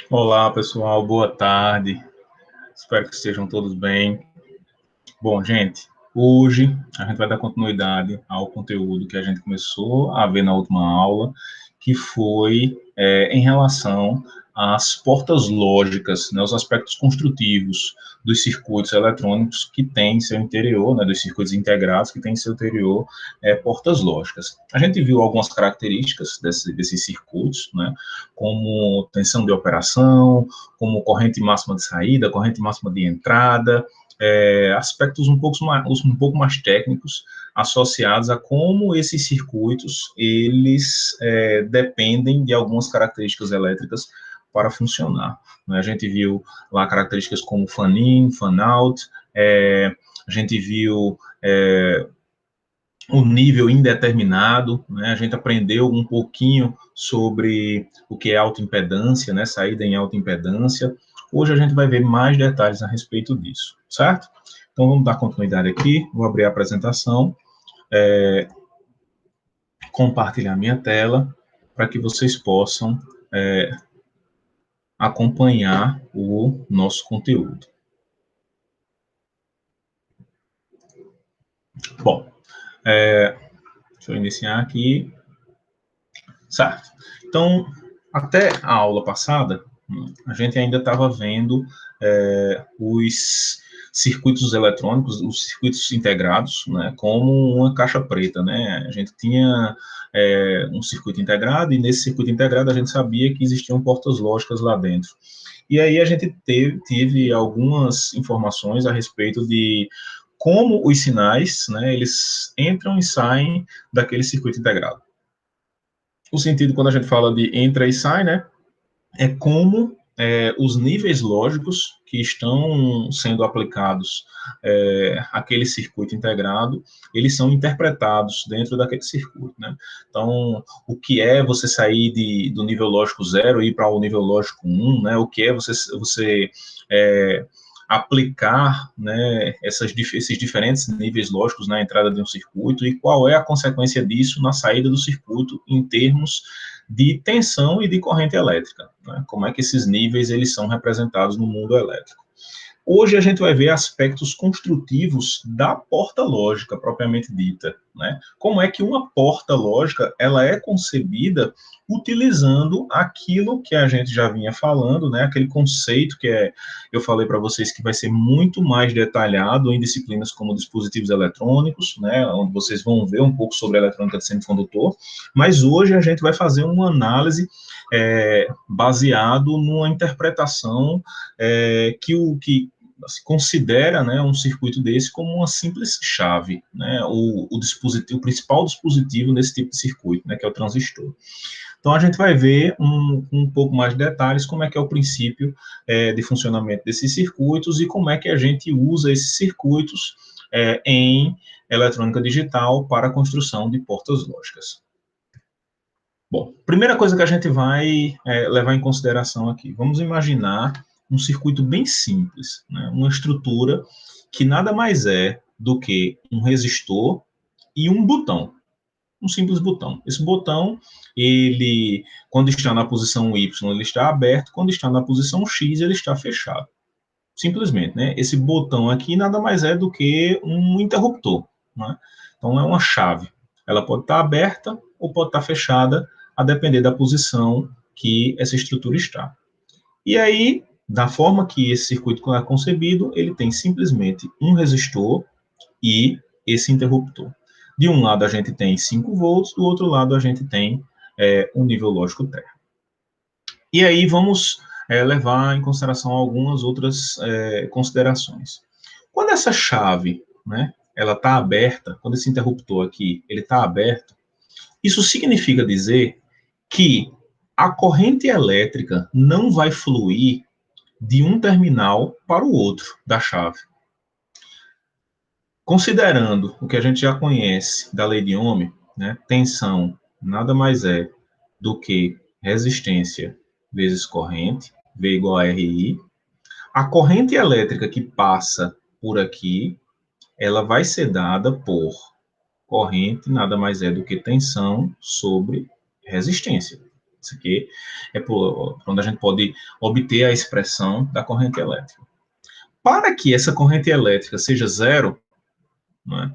Olá, pessoal, boa tarde. Espero que estejam todos bem. Bom, gente, hoje a gente vai dar continuidade ao conteúdo que a gente começou a ver na última aula, que foi em relação às portas lógicas, né, os aspectos construtivos dos circuitos eletrônicos que têm em seu interior, né, dos circuitos integrados que têm em seu interior portas lógicas. A gente viu algumas características desses circuitos, né, como tensão de operação, como corrente máxima de saída, corrente máxima de entrada, aspectos um pouco mais técnicos associados a como esses circuitos eles dependem de algumas características elétricas para funcionar. Né? A gente viu lá características como fan-in, fan-out, a gente viu o nível indeterminado, né? A gente aprendeu um pouquinho sobre o que é autoimpedância, né? Saída em autoimpedância. Hoje a gente vai ver mais detalhes a respeito disso, certo? Então vamos dar continuidade aqui, vou abrir a apresentação, compartilhar minha tela, para que vocês possam acompanhar o nosso conteúdo. Bom, deixa eu iniciar aqui. Certo. Então, até a aula passada, a gente ainda estava vendo os circuitos eletrônicos, os circuitos integrados, né, como uma caixa preta, né? A gente tinha um circuito integrado e nesse circuito integrado a gente sabia que existiam portas lógicas lá dentro. E aí a gente teve algumas informações a respeito de como os sinais, né, eles entram e saem daquele circuito integrado. O sentido, quando a gente fala de entra e sai, né, é como os níveis lógicos que estão sendo aplicados àquele circuito integrado, eles são interpretados dentro daquele circuito, né? Então, o que é você sair do nível lógico 0 e ir para o nível lógico 1, né? O que é você aplicar, né, esses diferentes níveis lógicos na entrada de um circuito e qual é a consequência disso na saída do circuito em termos de tensão e de corrente elétrica, né? Como é que esses níveis eles são representados no mundo elétrico. Hoje a gente vai ver aspectos construtivos da porta lógica propriamente dita, né? Como é que uma porta lógica ela é concebida utilizando aquilo que a gente já vinha falando, né? Aquele conceito eu falei para vocês que vai ser muito mais detalhado em disciplinas como dispositivos eletrônicos, né? Onde vocês vão ver um pouco sobre a eletrônica de semicondutor, mas hoje a gente vai fazer uma análise baseado numa interpretação que se considera, né, um circuito desse como uma simples chave, né, o principal dispositivo nesse tipo de circuito, né, que é o transistor. Então, a gente vai ver um pouco mais de detalhes como é que é o princípio de funcionamento desses circuitos e como é que a gente usa esses circuitos em eletrônica digital para a construção de portas lógicas. Bom, primeira coisa que a gente vai levar em consideração aqui, vamos imaginar um circuito bem simples, né? Uma estrutura que nada mais é do que um resistor e um botão, um simples botão. Esse botão, ele, quando está na posição Y, ele está aberto, quando está na posição X, ele está fechado. Simplesmente, né? Esse botão aqui nada mais é do que um interruptor, né? Então, é uma chave. Ela pode estar aberta ou pode estar fechada, a depender da posição que essa estrutura está. E aí, da forma que esse circuito é concebido, ele tem simplesmente um resistor e esse interruptor. De um lado a gente tem 5 volts, do outro lado a gente tem um nível lógico térreo. E aí vamos levar em consideração algumas outras considerações. Quando essa chave, né, ela está aberta, quando esse interruptor aqui ele está aberto, isso significa dizer que a corrente elétrica não vai fluir de um terminal para o outro da chave. Considerando o que a gente já conhece da lei de Ohm, né, tensão nada mais é do que resistência vezes corrente, V igual a RI. A corrente elétrica que passa por aqui, ela vai ser dada por corrente nada mais é do que tensão sobre resistência. Isso aqui é por onde a gente pode obter a expressão da corrente elétrica. Para que essa corrente elétrica seja zero, né,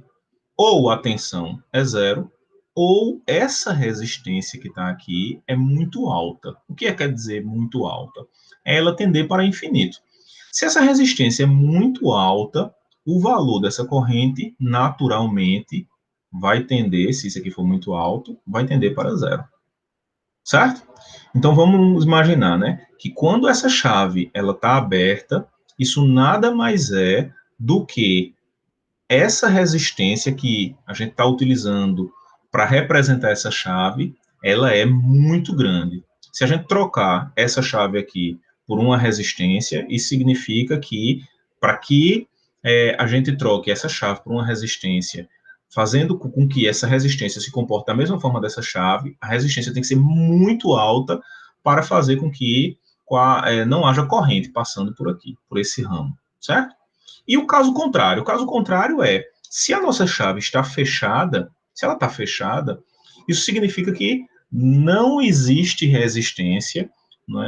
ou a tensão é zero, ou essa resistência que está aqui é muito alta. O que quer dizer muito alta? É ela tender para infinito. Se essa resistência é muito alta, o valor dessa corrente, naturalmente, vai tender, se isso aqui for muito alto, vai tender para zero. Certo? Então, vamos imaginar, né, que quando essa chave ela está aberta, isso nada mais é do que essa resistência que a gente está utilizando para representar essa chave, ela é muito grande. Se a gente trocar essa chave aqui por uma resistência, isso significa que, para que a gente troque essa chave por uma resistência, fazendo com que essa resistência se comporte da mesma forma dessa chave, a resistência tem que ser muito alta para fazer com que não haja corrente passando por aqui, por esse ramo, certo? E o caso contrário? O caso contrário é, se a nossa chave está fechada, se ela está fechada, isso significa que não existe resistência, não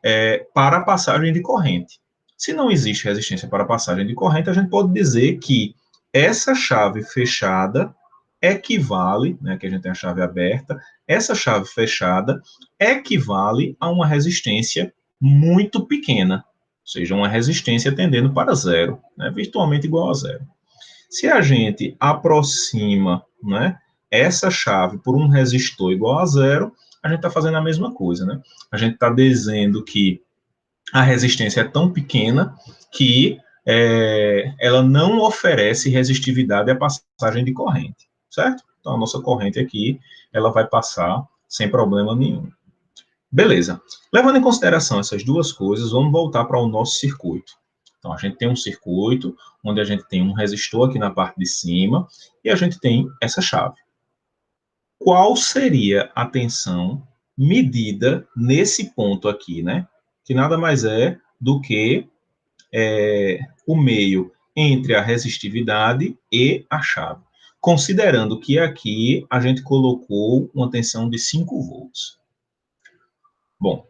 é, para a passagem de corrente. Se não existe resistência para a passagem de corrente, a gente pode dizer que essa chave fechada equivale, né, que a gente tem a chave aberta, essa chave fechada equivale a uma resistência muito pequena, ou seja, uma resistência tendendo para zero, né, virtualmente igual a zero. Se a gente aproxima, né, essa chave por um resistor igual a zero, a gente está fazendo a mesma coisa, né? A gente está dizendo que a resistência é tão pequena que ela não oferece resistividade à passagem de corrente, certo? Então, a nossa corrente aqui, ela vai passar sem problema nenhum. Beleza. Levando em consideração essas duas coisas, vamos voltar para o nosso circuito. Então, a gente tem um circuito onde a gente tem um resistor aqui na parte de cima e a gente tem essa chave. Qual seria a tensão medida nesse ponto aqui, né? Que nada mais é do que o meio entre a resistividade e a chave. Considerando que aqui a gente colocou uma tensão de 5 volts. Bom,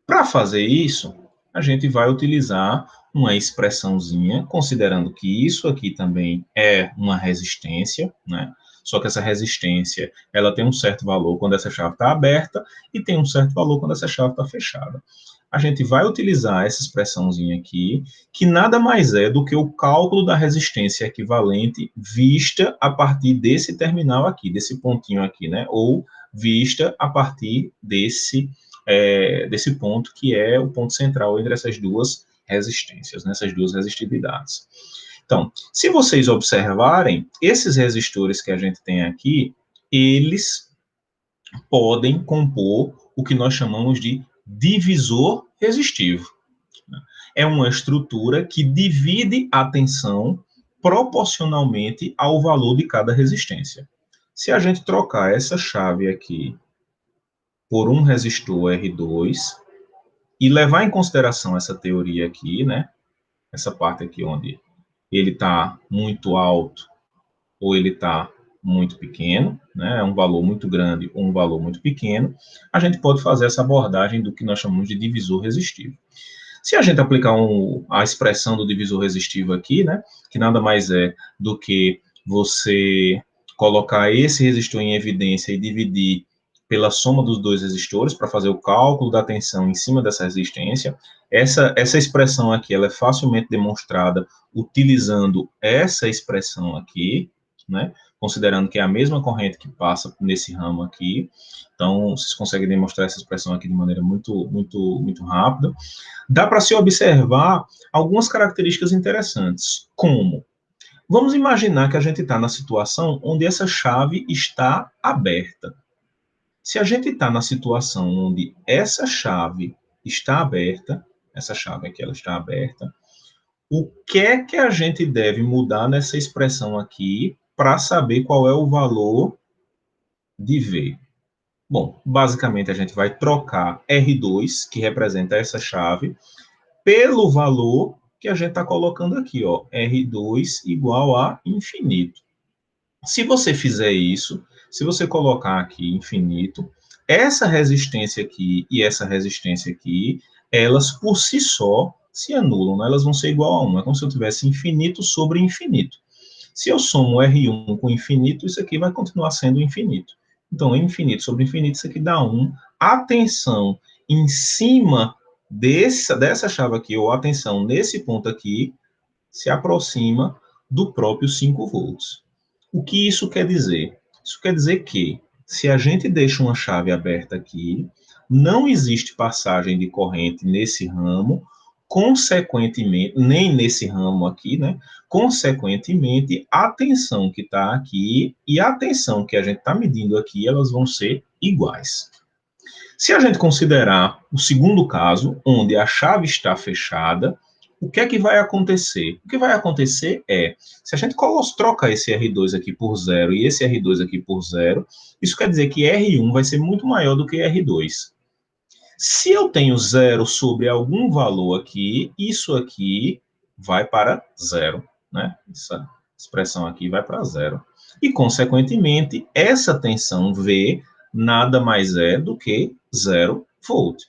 para fazer isso, a gente vai utilizar uma expressãozinha, considerando que isso aqui também é uma resistência, né? Só que essa resistência, ela tem um certo valor quando essa chave está aberta e tem um certo valor quando essa chave está fechada. A gente vai utilizar essa expressãozinha aqui, que nada mais é do que o cálculo da resistência equivalente vista a partir desse terminal aqui, desse pontinho aqui, né? Ou vista a partir desse ponto que é o ponto central entre essas duas resistências, né, essas duas resistividades. Então, se vocês observarem, esses resistores que a gente tem aqui, eles podem compor o que nós chamamos de divisor resistivo. É uma estrutura que divide a tensão proporcionalmente ao valor de cada resistência. Se a gente trocar essa chave aqui por um resistor R2 e levar em consideração essa teoria aqui, né? Essa parte aqui onde ele está muito alto ou ele está muito pequeno, né? É um valor muito grande ou um valor muito pequeno, a gente pode fazer essa abordagem do que nós chamamos de divisor resistivo. Se a gente aplicar a expressão do divisor resistivo aqui, né? Que nada mais é do que você colocar esse resistor em evidência e dividir pela soma dos dois resistores para fazer o cálculo da tensão em cima dessa resistência. Essa expressão aqui ela é facilmente demonstrada utilizando essa expressão aqui, né? Considerando que é a mesma corrente que passa nesse ramo aqui. Então, vocês conseguem demonstrar essa expressão aqui de maneira muito rápida. Dá para se observar algumas características interessantes, como vamos imaginar que a gente está na situação onde essa chave está aberta. Se a gente está na situação onde essa chave está aberta, essa chave aqui ela está aberta, o que é que a gente deve mudar nessa expressão aqui para saber qual é o valor de V? Bom, basicamente a gente vai trocar R2, que representa essa chave, pelo valor que a gente está colocando aqui, ó, R2 igual a infinito. Se você fizer isso, se você colocar aqui infinito, essa resistência aqui e essa resistência aqui, elas por si só se anulam, né? Elas vão ser igual a 1. É como se eu tivesse infinito sobre infinito. Se eu somo R1 com infinito, isso aqui vai continuar sendo infinito. Então, infinito sobre infinito, isso aqui dá 1. A tensão em cima dessa chave aqui, ou a tensão nesse ponto aqui, se aproxima do próprio 5 volts. O que isso quer dizer? Isso quer dizer que, se a gente deixa uma chave aberta aqui, não existe passagem de corrente nesse ramo, consequentemente, nem nesse ramo aqui, né? Consequentemente, a tensão que está aqui e a tensão que a gente está medindo aqui, elas vão ser iguais. Se a gente considerar o segundo caso, onde a chave está fechada, o que é que vai acontecer? O que vai acontecer é, se a gente troca esse R2 aqui por 0 e esse R2 aqui por 0, isso quer dizer que R1 vai ser muito maior do que R2. Se eu tenho 0 sobre algum valor aqui, isso aqui vai para 0, né? Essa expressão aqui vai para 0. E, consequentemente, essa tensão V nada mais é do que 0 volt.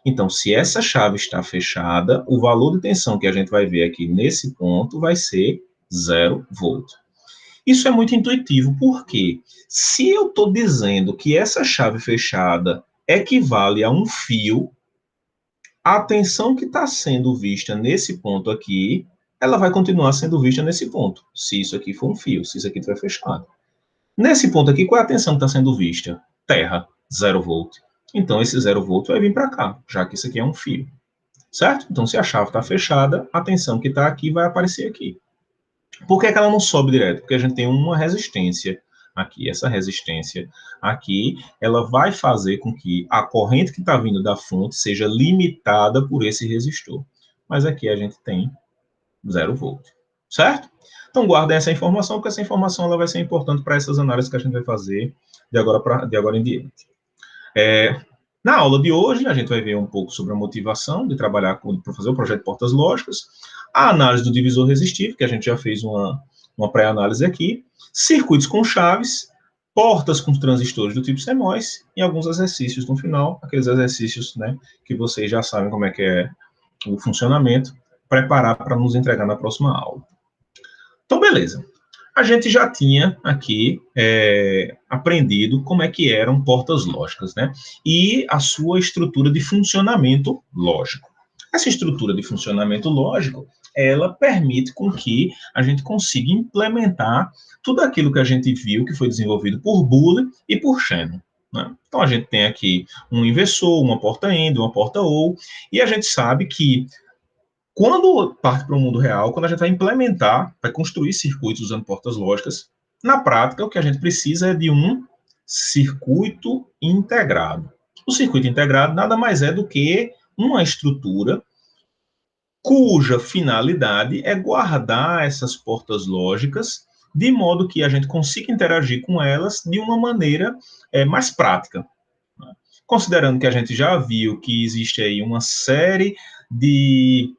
Então, se essa chave está fechada, o valor de tensão que a gente vai ver aqui nesse ponto vai ser 0 volt. Isso é muito intuitivo, porque se eu estou dizendo que essa chave fechada equivale a um fio, a tensão que está sendo vista nesse ponto aqui, ela vai continuar sendo vista nesse ponto, se isso aqui for um fio, se isso aqui estiver fechado. Nesse ponto aqui, qual é a tensão que está sendo vista? Terra, 0 volt. Então, esse 0 volt vai vir para cá, já que isso aqui é um fio. Certo? Então, se a chave está fechada, a tensão que está aqui vai aparecer aqui. Por que ela não sobe direto? Porque a gente tem uma resistência aqui. Essa resistência aqui, ela vai fazer com que a corrente que está vindo da fonte seja limitada por esse resistor. Mas aqui a gente tem 0 volt. Certo? Então, guardem essa informação, porque essa informação ela vai ser importante para essas análises que a gente vai fazer de agora em diante. Na aula de hoje, a gente vai ver um pouco sobre a motivação de trabalhar para fazer o projeto de portas lógicas, a análise do divisor resistivo, que a gente já fez uma pré-análise aqui, circuitos com chaves, portas com transistores do tipo CMOS e alguns exercícios no final, aqueles exercícios, né, que vocês já sabem como é que é o funcionamento, preparar para nos entregar na próxima aula. Então, beleza. A gente já tinha aqui aprendido como é que eram portas lógicas, né? E a sua estrutura de funcionamento lógico. Essa estrutura de funcionamento lógico, ela permite com que a gente consiga implementar tudo aquilo que a gente viu que foi desenvolvido por Boole e por Shannon. Né? Então, a gente tem aqui um inversor, uma porta AND, uma porta OR, e a gente sabe que quando parte para o mundo real, quando a gente vai implementar, vai construir circuitos usando portas lógicas, na prática, o que a gente precisa é de um circuito integrado. O circuito integrado nada mais é do que uma estrutura cuja finalidade é guardar essas portas lógicas de modo que a gente consiga interagir com elas de uma maneira mais prática. Considerando que a gente já viu que existe aí uma série de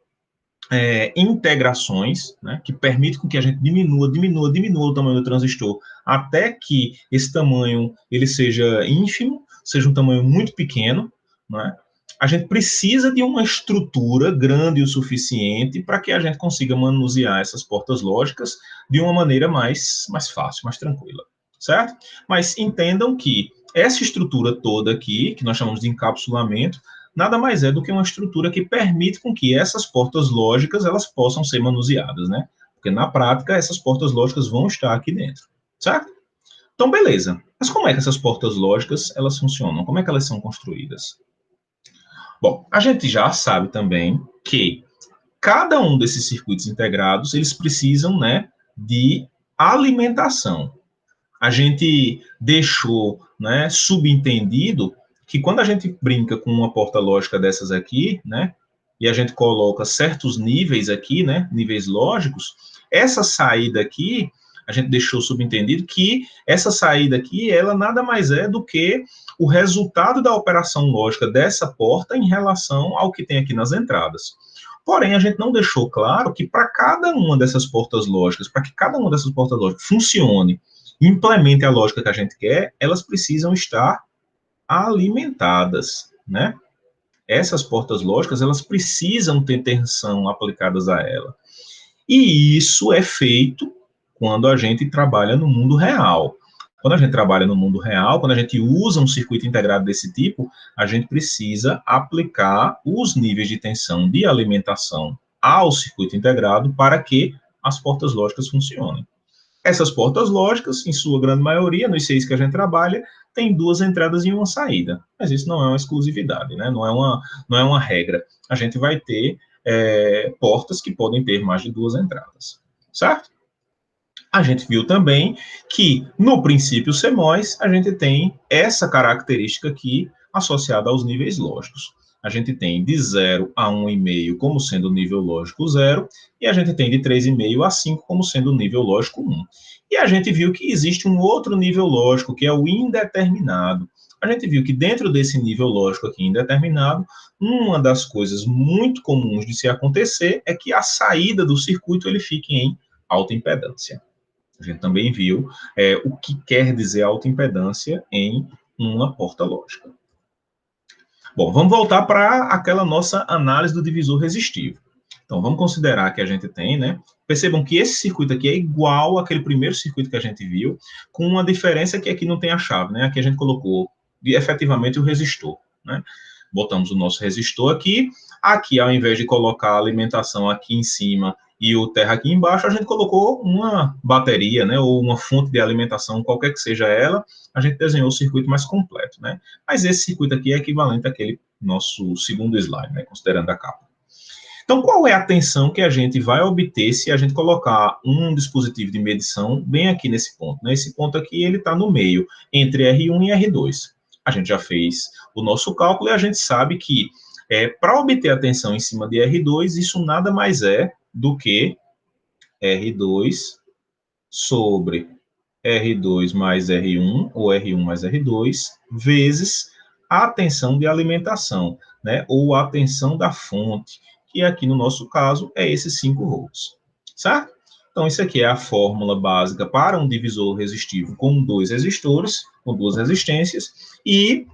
integrações, né, que permite com que a gente diminua o tamanho do transistor até que esse tamanho ele seja ínfimo, seja um tamanho muito pequeno, né? A gente precisa de uma estrutura grande o suficiente para que a gente consiga manusear essas portas lógicas de uma maneira mais fácil, mais tranquila, certo? Mas entendam que essa estrutura toda aqui, que nós chamamos de encapsulamento, nada mais é do que uma estrutura que permite com que essas portas lógicas elas possam ser manuseadas, né? Porque na prática essas portas lógicas vão estar aqui dentro, certo? Então, beleza. Mas como é que essas portas lógicas elas funcionam? Como é que elas são construídas? Bom, a gente já sabe também que cada um desses circuitos integrados eles precisam, né, de alimentação. A gente deixou, né, subentendido que quando a gente brinca com uma porta lógica dessas aqui, né, e a gente coloca certos níveis aqui, né, níveis lógicos, essa saída aqui, a gente deixou subentendido que essa saída aqui, ela nada mais é do que o resultado da operação lógica dessa porta em relação ao que tem aqui nas entradas. Porém, a gente não deixou claro que para cada uma dessas portas lógicas, para que cada uma dessas portas lógicas funcione, implemente a lógica que a gente quer, elas precisam estar alimentadas, né? Essas portas lógicas, elas precisam ter tensão aplicadas a ela. E isso é feito quando a gente trabalha no mundo real. Quando a gente trabalha no mundo real, quando a gente usa um circuito integrado desse tipo, a gente precisa aplicar os níveis de tensão de alimentação ao circuito integrado para que as portas lógicas funcionem. Essas portas lógicas, em sua grande maioria, nos 6 que a gente trabalha, tem 2 entradas e uma saída. Mas isso não é uma exclusividade, né? Não é uma regra. A gente vai ter portas que podem ter mais de 2 entradas, certo? A gente viu também que, no princípio CMOS, a gente tem essa característica aqui associada aos níveis lógicos. A gente tem de 0 a 1,5 como sendo o nível lógico 0, e a gente tem de 3,5 a 5 como sendo o nível lógico 1. E a gente viu que existe um outro nível lógico, que é o indeterminado. A gente viu que dentro desse nível lógico aqui indeterminado, uma das coisas muito comuns de se acontecer é que a saída do circuito ele fique em alta impedância. A gente também viu o que quer dizer autoimpedância em uma porta lógica. Bom, vamos voltar para aquela nossa análise do divisor resistivo. Então, vamos considerar que a gente tem, né? Percebam que esse circuito aqui é igual àquele primeiro circuito que a gente viu, com uma diferença que aqui não tem a chave, né? Aqui a gente colocou efetivamente o resistor, né? Botamos o nosso resistor aqui. Aqui, ao invés de colocar a alimentação aqui em cima e o terra aqui embaixo, a gente colocou uma bateria, né, ou uma fonte de alimentação, qualquer que seja ela, a gente desenhou o circuito mais completo, né? Mas esse circuito aqui é equivalente àquele nosso segundo slide, né, considerando a capa. Então, qual é a tensão que a gente vai obter se a gente colocar um dispositivo de medição bem aqui nesse ponto, né? Esse ponto aqui, ele está no meio, entre R1 e R2. A gente já fez o nosso cálculo e a gente sabe que para obter a tensão em cima de R2, isso nada mais é do que R2 sobre R2 mais R1, ou R1 mais R2, vezes a tensão de alimentação, né, ou a tensão da fonte, que aqui no nosso caso é esses 5 volts, certo? Então, isso aqui é a fórmula básica para um divisor resistivo com 2 resistores, com 2 resistências, e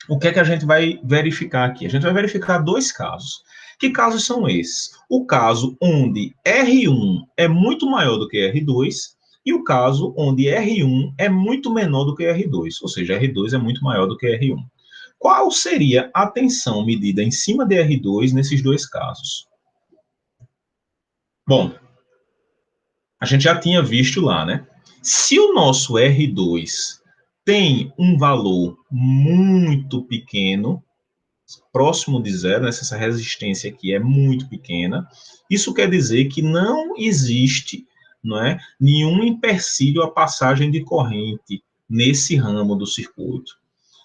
o que é que a gente vai verificar aqui? A gente vai verificar 2 casos. Que casos são esses? O caso onde R1 é muito maior do que R2 e o caso onde R1 é muito menor do que R2, ou seja, R2 é muito maior do que R1. Qual seria a tensão medida em cima de R2 nesses 2 casos? Bom, a gente já tinha visto lá, né? Se o nosso R2 tem um valor muito pequeno, próximo de zero, né, essa resistência aqui é muito pequena, isso quer dizer que não existe, não é, nenhum empecilho à passagem de corrente nesse ramo do circuito.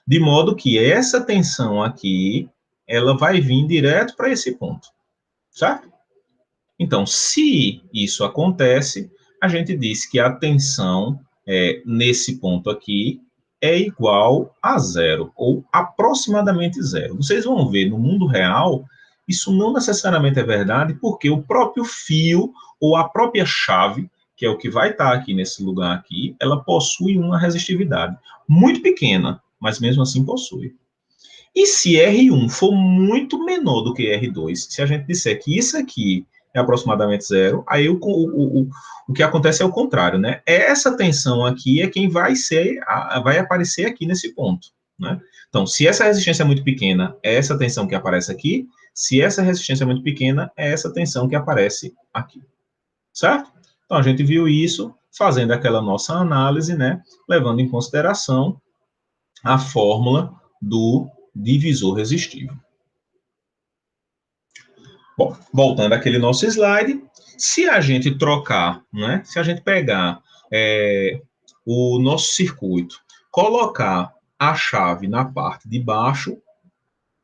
De modo que essa tensão aqui, ela vai vir direto para esse ponto, certo? Então, se isso acontece, a gente diz que a tensão nesse ponto aqui é igual a zero, ou aproximadamente zero. Vocês vão ver, no mundo real, isso não necessariamente é verdade, porque o próprio fio, ou a própria chave, que é o que vai estar aqui nesse lugar aqui, ela possui uma resistividade muito pequena, mas mesmo assim possui. E se R1 for muito menor do que R2, se a gente disser que isso aqui é aproximadamente zero, aí o que acontece é o contrário, né? Essa tensão aqui é quem vai aparecer aqui nesse ponto, né? Então, se essa resistência é muito pequena, é essa tensão que aparece aqui. Se essa resistência é muito pequena, é essa tensão que aparece aqui, certo? Então, a gente viu isso fazendo aquela nossa análise, né? Levando em consideração a fórmula do divisor resistivo. Bom, voltando àquele nosso slide, se a gente trocar, né, se a gente pegar o nosso circuito, colocar a chave na parte de baixo,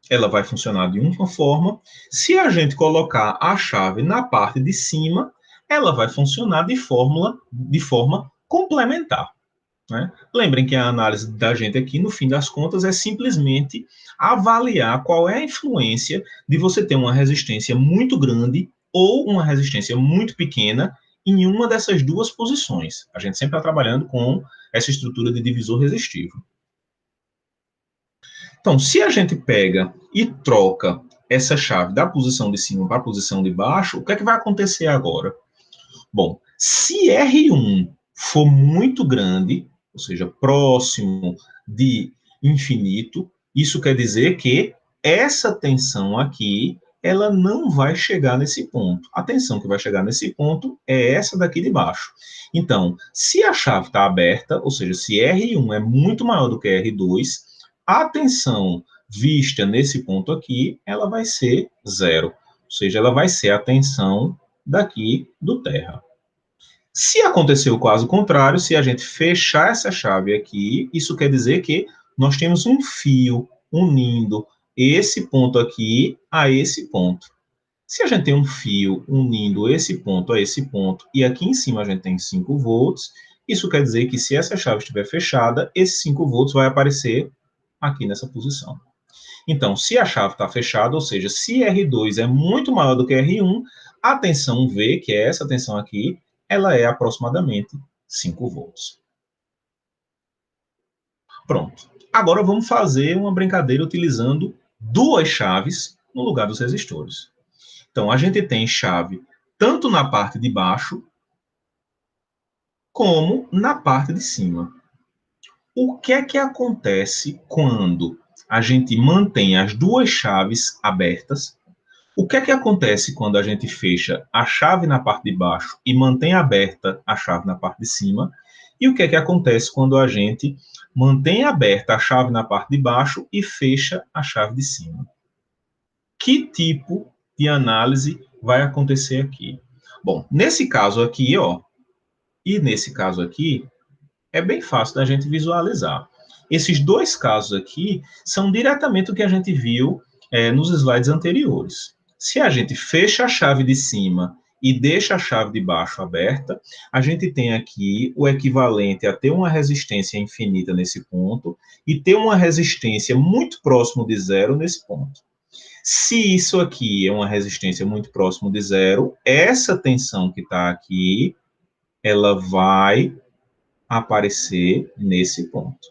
ela vai funcionar de uma forma. Se a gente colocar a chave na parte de cima, ela vai funcionar de forma complementar. Né? Lembrem que a análise da gente aqui, no fim das contas, é simplesmente avaliar qual é a influência de você ter uma resistência muito grande ou uma resistência muito pequena em uma dessas duas posições. A gente sempre está trabalhando com essa estrutura de divisor resistivo. Então, se a gente pega e troca essa chave da posição de cima para a posição de baixo, o que é que vai acontecer agora? Bom, se R1 for muito grande, ou seja, próximo de infinito, isso quer dizer que essa tensão aqui, ela não vai chegar nesse ponto. A tensão que vai chegar nesse ponto é essa daqui de baixo. Então, se a chave está aberta, ou seja, se R1 é muito maior do que R2, a tensão vista nesse ponto aqui, ela vai ser zero. Ou seja, ela vai ser a tensão daqui do terra. Se acontecer o caso contrário, se a gente fechar essa chave aqui, isso quer dizer que nós temos um fio unindo esse ponto aqui a esse ponto. Se a gente tem um fio unindo esse ponto a esse ponto, e aqui em cima a gente tem 5 volts, isso quer dizer que se essa chave estiver fechada, esses 5 volts vai aparecer aqui nessa posição. Então, se a chave está fechada, ou seja, se R2 é muito maior do que R1, a tensão V, que é essa tensão aqui, ela é aproximadamente 5 volts. Pronto. Agora vamos fazer uma brincadeira utilizando duas chaves no lugar dos resistores. Então, a gente tem chave tanto na parte de baixo como na parte de cima. O que é que acontece quando a gente mantém as duas chaves abertas? O que é que acontece quando a gente fecha a chave na parte de baixo e mantém aberta a chave na parte de cima? E o que é que acontece quando a gente mantém aberta a chave na parte de baixo e fecha a chave de cima? Que tipo de análise vai acontecer aqui? Bom, nesse caso aqui, ó, e nesse caso aqui, é bem fácil da gente visualizar. Esses dois casos aqui são diretamente o que a gente viu nos slides anteriores. Se a gente fecha a chave de cima e deixa a chave de baixo aberta, a gente tem aqui o equivalente a ter uma resistência infinita nesse ponto e ter uma resistência muito próximo de zero nesse ponto. Se isso aqui é uma resistência muito próximo de zero, essa tensão que está aqui, ela vai aparecer nesse ponto.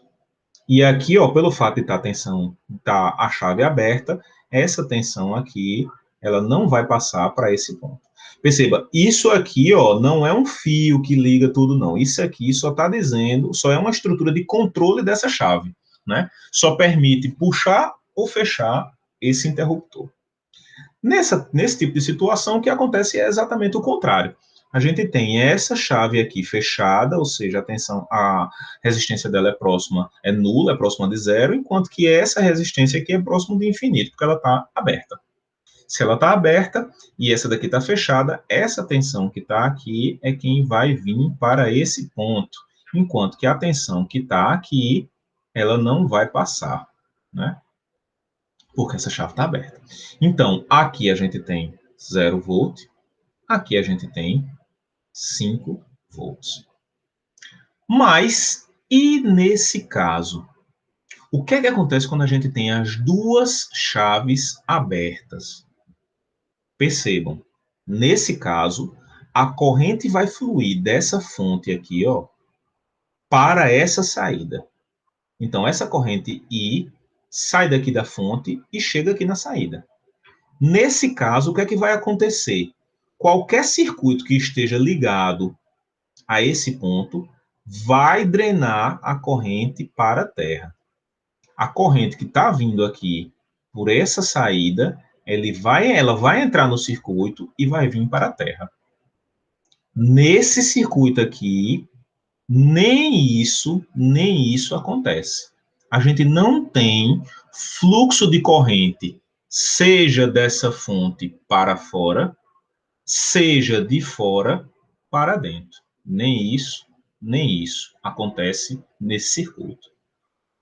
E aqui, ó, pelo fato de estar a tensão, tá a chave aberta, essa tensão aqui, ela não vai passar para esse ponto. Perceba, isso aqui, ó, não é um fio que liga tudo, não. Isso aqui só está dizendo, só é uma estrutura de controle dessa chave, né? Só permite puxar ou fechar esse interruptor. Nesse tipo de situação, o que acontece é exatamente o contrário. A gente tem essa chave aqui fechada, ou seja, a resistência dela é nula, é próxima de zero, enquanto que essa resistência aqui é próxima de infinito, porque ela está aberta. Se ela está aberta e essa daqui está fechada, essa tensão que está aqui é quem vai vir para esse ponto, enquanto que a tensão que está aqui, ela não vai passar, né? Porque essa chave está aberta. Então, aqui a gente tem 0 volt, aqui a gente tem 5 volts. Mas, e nesse caso? O que é que acontece quando a gente tem as duas chaves abertas? Percebam, nesse caso, a corrente vai fluir dessa fonte aqui, ó, para essa saída. Então, essa corrente I sai daqui da fonte e chega aqui na saída. Nesse caso, o que é que vai acontecer? Qualquer circuito que esteja ligado a esse ponto vai drenar a corrente para a terra. A corrente que está vindo aqui por essa saída, ela vai entrar no circuito e vai vir para a terra. Nesse circuito aqui, nem isso acontece. A gente não tem fluxo de corrente, seja dessa fonte para fora, seja de fora para dentro. Nem isso acontece nesse circuito.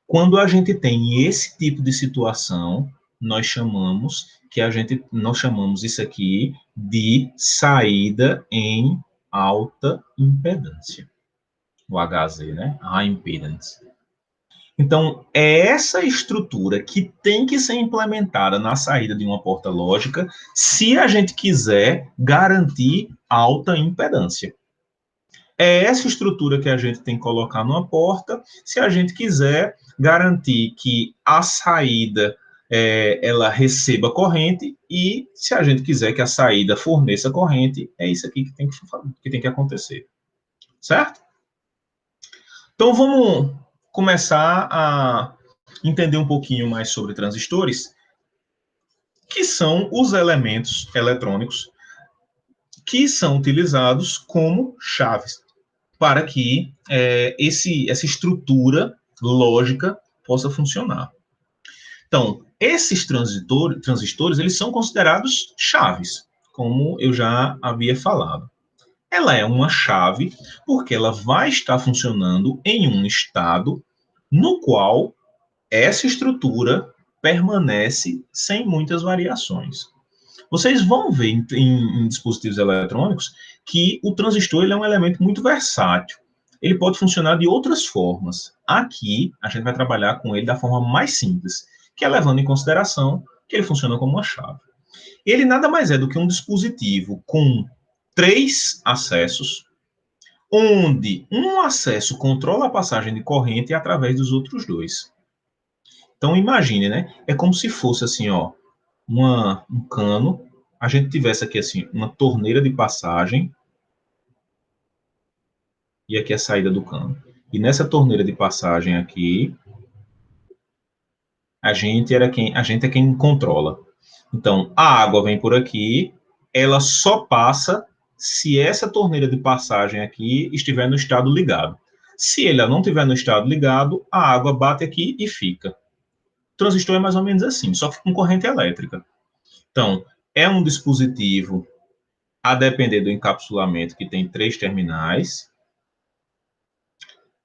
Quando a gente tem esse tipo de situação, nós chamamos isso aqui de saída em alta impedância. O HZ, né? High Impedance. Então, é essa estrutura que tem que ser implementada na saída de uma porta lógica se a gente quiser garantir alta impedância. É essa estrutura que a gente tem que colocar numa porta se a gente quiser garantir que a saída ela receba corrente, e se a gente quiser que a saída forneça corrente, é isso aqui que tem que acontecer, certo? Então, vamos começar a entender um pouquinho mais sobre transistores, que são os elementos eletrônicos que são utilizados como chaves para que essa estrutura lógica possa funcionar. Então, esses transistores, eles são considerados chaves, como eu já havia falado. Ela é uma chave porque ela vai estar funcionando em um estado no qual essa estrutura permanece sem muitas variações. Vocês vão ver em dispositivos eletrônicos que o transistor ele é um elemento muito versátil. Ele pode funcionar de outras formas. Aqui, a gente vai trabalhar com ele da forma mais simples, que é levando em consideração que ele funciona como uma chave. Ele nada mais é do que um dispositivo com 3 acessos, onde um acesso controla a passagem de corrente através dos outros 2. Então, imagine, né? É como se fosse assim, ó, um cano, a gente tivesse aqui assim uma torneira de passagem e aqui a saída do cano. E nessa torneira de passagem aqui, a gente é quem controla. Então, a água vem por aqui, ela só passa se essa torneira de passagem aqui estiver no estado ligado. Se ela não estiver no estado ligado, a água bate aqui e fica. O transistor é mais ou menos assim, só que com corrente elétrica. Então, é um dispositivo, a depender do encapsulamento, que tem 3 terminais.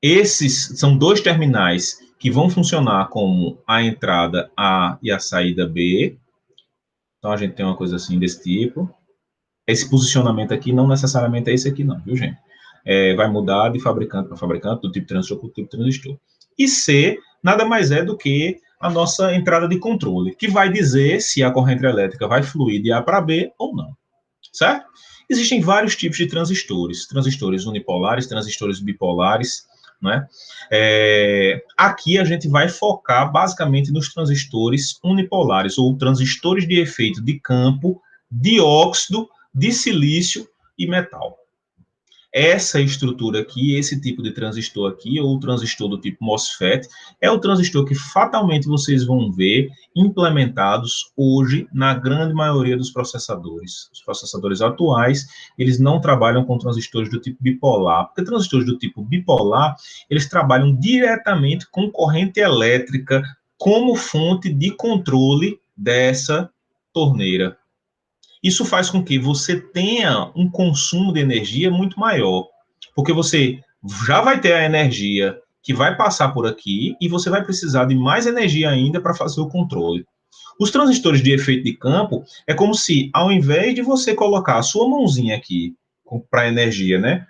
Esses são 2 terminais que vão funcionar como a entrada A e a saída B. Então, a gente tem uma coisa assim desse tipo. Esse posicionamento aqui não necessariamente é esse aqui não, viu, gente? Vai mudar de fabricante para fabricante, do tipo transistor para o tipo transistor. E C nada mais é do que a nossa entrada de controle, que vai dizer se a corrente elétrica vai fluir de A para B ou não, certo? Existem vários tipos de transistores, transistores unipolares, transistores bipolares, né? Aqui a gente vai focar basicamente nos transistores unipolares, ou transistores de efeito de campo, de óxido, de silício e metal. Essa estrutura aqui, esse tipo de transistor aqui, ou o transistor do tipo MOSFET, é o transistor que fatalmente vocês vão ver implementados hoje na grande maioria dos processadores. Os processadores atuais, eles não trabalham com transistores do tipo bipolar, porque transistores do tipo bipolar, eles trabalham diretamente com corrente elétrica como fonte de controle dessa torneira. Isso faz com que você tenha um consumo de energia muito maior, porque você já vai ter a energia que vai passar por aqui e você vai precisar de mais energia ainda para fazer o controle. Os transistores de efeito de campo é como se, ao invés de você colocar a sua mãozinha aqui para energia, né,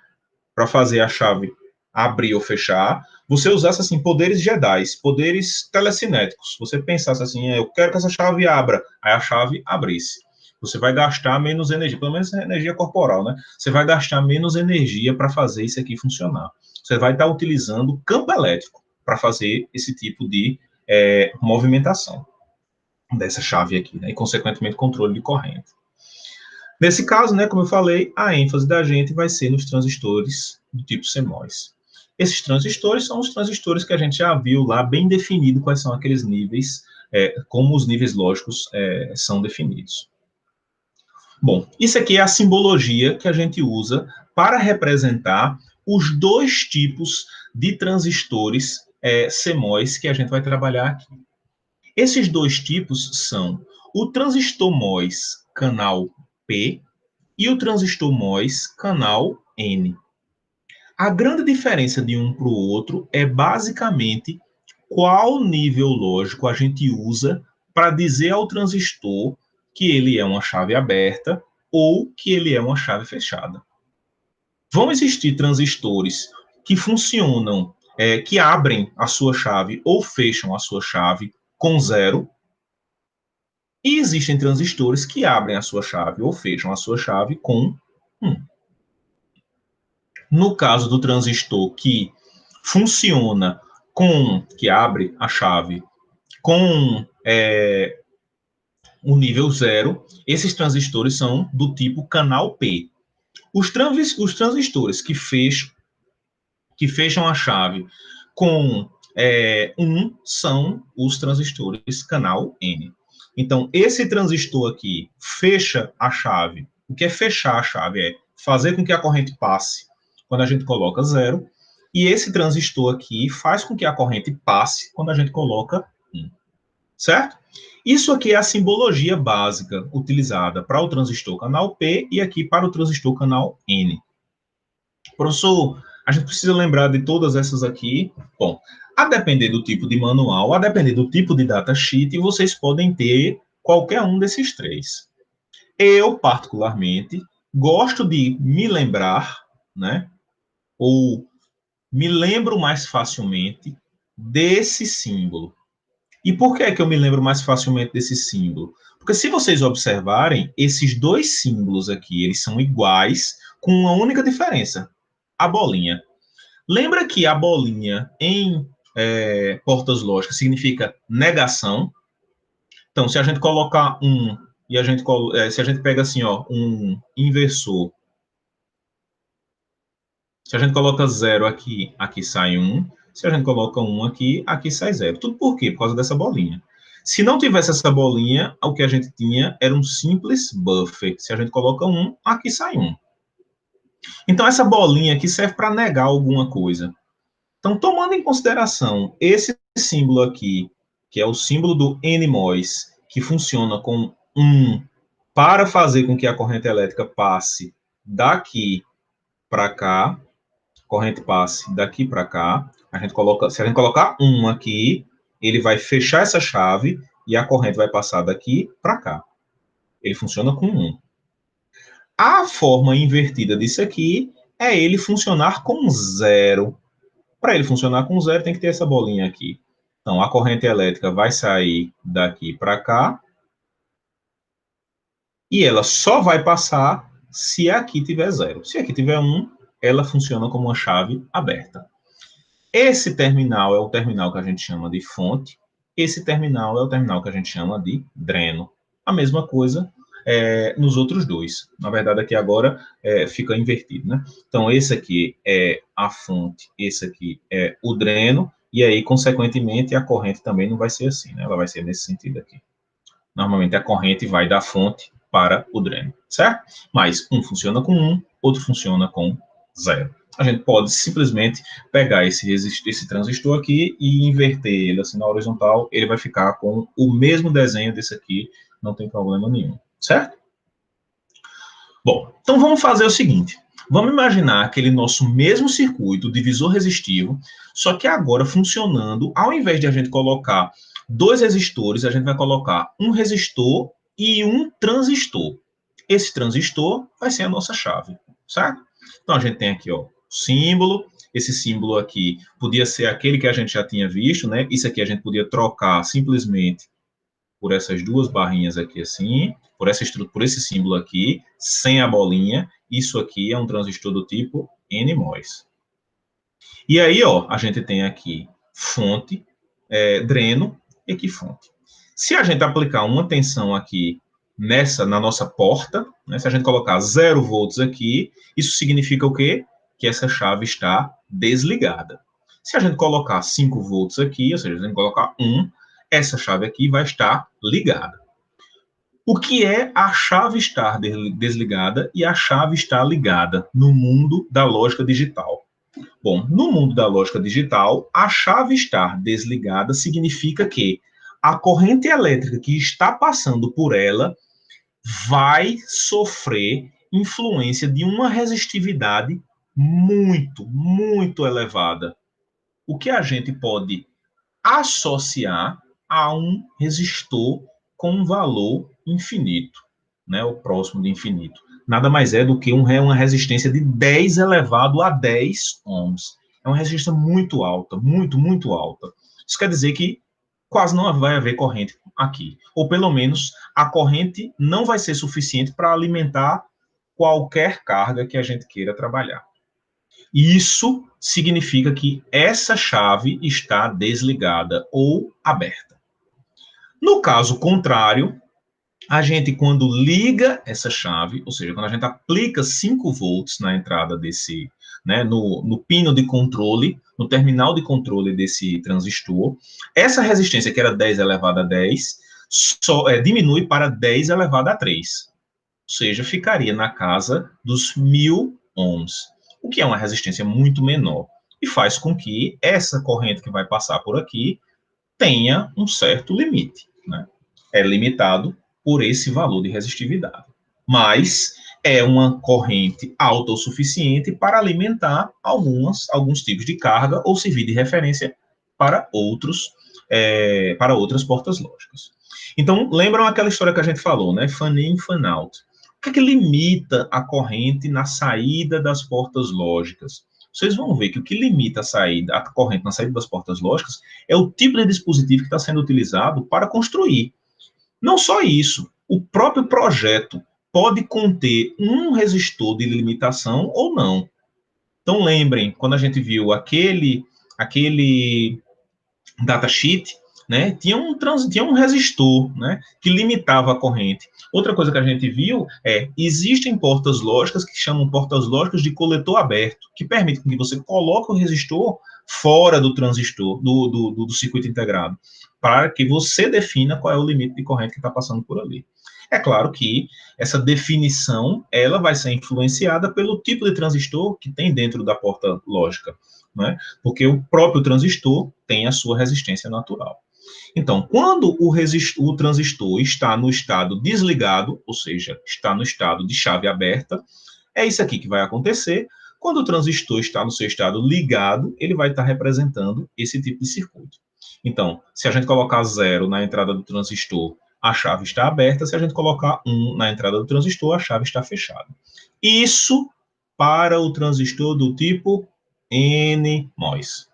para fazer a chave abrir ou fechar, você usasse assim poderes Jedi, poderes telecinéticos. Você pensasse assim, eu quero que essa chave abra, aí a chave abrisse. Você vai gastar menos energia, pelo menos energia corporal, né? Você vai gastar menos energia para fazer isso aqui funcionar. Você vai estar utilizando campo elétrico para fazer esse tipo de movimentação dessa chave aqui, né? E, consequentemente, controle de corrente. Nesse caso, né, como eu falei, a ênfase da gente vai ser nos transistores do tipo CMOS. Esses transistores são os transistores que a gente já viu lá, bem definido quais são aqueles níveis, como os níveis lógicos são definidos. Bom, isso aqui é a simbologia que a gente usa para representar os 2 tipos de transistores CMOS que a gente vai trabalhar aqui. Esses 2 tipos são o transistor MOS canal P e o transistor MOS canal N. A grande diferença de um para o outro é basicamente qual nível lógico a gente usa para dizer ao transistor que ele é uma chave aberta ou que ele é uma chave fechada. Vão existir transistores que funcionam, que abrem a sua chave ou fecham a sua chave com 0, e existem transistores que abrem a sua chave ou fecham a sua chave com 1. No caso do transistor que funciona que abre a chave com o nível 0, esses transistores são do tipo canal P. Os transistores que fecham a chave com 1 são os transistores canal N. Então, esse transistor aqui fecha a chave. O que é fechar a chave? É fazer com que a corrente passe quando a gente coloca 0. E esse transistor aqui faz com que a corrente passe quando a gente coloca 1. Certo? Isso aqui é a simbologia básica utilizada para o transistor canal P e aqui para o transistor canal N. Professor, a gente precisa lembrar de todas essas aqui. Bom, a depender do tipo de manual, a depender do tipo de datasheet, vocês podem ter qualquer um desses três. Eu, particularmente, gosto de me lembrar, né, ou me lembro mais facilmente desse símbolo. E por que é que eu me lembro mais facilmente desse símbolo? Porque se vocês observarem, esses dois símbolos aqui, eles são iguais, com uma única diferença, a bolinha. Lembra que a bolinha em portas lógicas significa negação? Então, se a gente colocar e se a gente pega assim, ó, um inversor, se a gente coloca 0 aqui, aqui sai 1. Se a gente coloca 1 aqui, aqui sai 0. Tudo por quê? Por causa dessa bolinha. Se não tivesse essa bolinha, o que a gente tinha era um simples buffer. Se a gente coloca 1, aqui sai 1. Então, essa bolinha aqui serve para negar alguma coisa. Então, tomando em consideração esse símbolo aqui, que é o símbolo do NMOS, que funciona com 1 para fazer com que a corrente elétrica passe daqui para cá, corrente passe daqui para cá, se a gente colocar 1 aqui, ele vai fechar essa chave e a corrente vai passar daqui para cá. Ele funciona com 1. A forma invertida disso aqui é ele funcionar com 0. Para ele funcionar com 0, tem que ter essa bolinha aqui. Então, a corrente elétrica vai sair daqui para cá e ela só vai passar se aqui tiver 0. Se aqui tiver 1, ela funciona como uma chave aberta. Esse terminal é o terminal que a gente chama de fonte. Esse terminal é o terminal que a gente chama de dreno. A mesma coisa nos outros dois. Na verdade, aqui agora fica invertido, né? Então, esse aqui é a fonte, esse aqui é o dreno, e aí, consequentemente, a corrente também não vai ser assim, né? Ela vai ser nesse sentido aqui. Normalmente, a corrente vai da fonte para o dreno, certo? Mas um funciona com 1, outro funciona com 0. A gente pode simplesmente pegar esse transistor aqui e inverter ele assim na horizontal, ele vai ficar com o mesmo desenho desse aqui, não tem problema nenhum, certo? Bom, então vamos fazer o seguinte, vamos imaginar aquele nosso mesmo circuito, divisor resistivo, só que agora funcionando, ao invés de a gente colocar 2 resistores, a gente vai colocar um resistor e um transistor. Esse transistor vai ser a nossa chave, certo? Então, a gente tem aqui, ó, símbolo. Esse símbolo aqui podia ser aquele que a gente já tinha visto, né? Isso aqui a gente podia trocar simplesmente por essas duas barrinhas aqui assim, por esse símbolo aqui, sem a bolinha. Isso aqui é um transistor do tipo NMOS. E aí, ó, a gente tem aqui fonte, dreno e aqui fonte. Se a gente aplicar uma tensão aqui na nossa porta, né, se a gente colocar 0 volts aqui, isso significa o quê? Que essa chave está desligada. Se a gente colocar 5 volts aqui, ou seja, se a gente colocar 1, essa chave aqui vai estar ligada. O que é a chave estar desligada e a chave estar ligada no mundo da lógica digital? Bom, no mundo da lógica digital, a chave estar desligada significa que a corrente elétrica que está passando por ela vai sofrer influência de uma resistividade muito, muito elevada. O que a gente pode associar a um resistor com um valor infinito, né, ou próximo de infinito. Nada mais é do que uma resistência de 10 elevado a 10 ohms. É uma resistência muito alta, muito, muito alta. Isso quer dizer que quase não vai haver corrente aqui. Ou pelo menos a corrente não vai ser suficiente para alimentar qualquer carga que a gente queira trabalhar. Isso significa que essa chave está desligada ou aberta. No caso contrário, a gente, quando liga essa chave, ou seja, quando a gente aplica 5 volts na entrada desse, né, no pino de controle, no terminal de controle desse transistor, essa resistência, que era 10 elevado a 10, diminui para 10 elevado a 3. Ou seja, ficaria na casa dos 1000 ohms, o que é uma resistência muito menor, e faz com que essa corrente que vai passar por aqui tenha um certo limite, né? É limitado por esse valor de resistividade. Mas é uma corrente alta o suficiente para alimentar alguns tipos de carga ou servir de referência para para outras portas lógicas. Então, lembram aquela história que a gente falou, né? Fan-in, fan-out. O que é que limita a corrente na saída das portas lógicas? Vocês vão ver que o que limita a corrente na saída das portas lógicas é o tipo de dispositivo que está sendo utilizado para construir. Não só isso, o próprio projeto pode conter um resistor de limitação ou não. Então lembrem, quando a gente viu aquele datasheet, né, tinha um resistor, né, que limitava a corrente. Outra coisa que a gente viu existem portas lógicas que chamam portas lógicas de coletor aberto, que permitem que você coloque o resistor fora do transistor, do circuito integrado, para que você defina qual é o limite de corrente que está passando por ali. É claro que essa definição ela vai ser influenciada pelo tipo de transistor que tem dentro da porta lógica, né? Porque o próprio transistor tem a sua resistência natural. Então, quando o transistor está no estado desligado, ou seja, está no estado de chave aberta, é isso aqui que vai acontecer. Quando o transistor está no seu estado ligado, ele vai estar representando esse tipo de circuito. Então, se a gente colocar 0 na entrada do transistor, a chave está aberta. Se a gente colocar 1 na entrada do transistor, a chave está fechada. Isso para o transistor do tipo NMOS.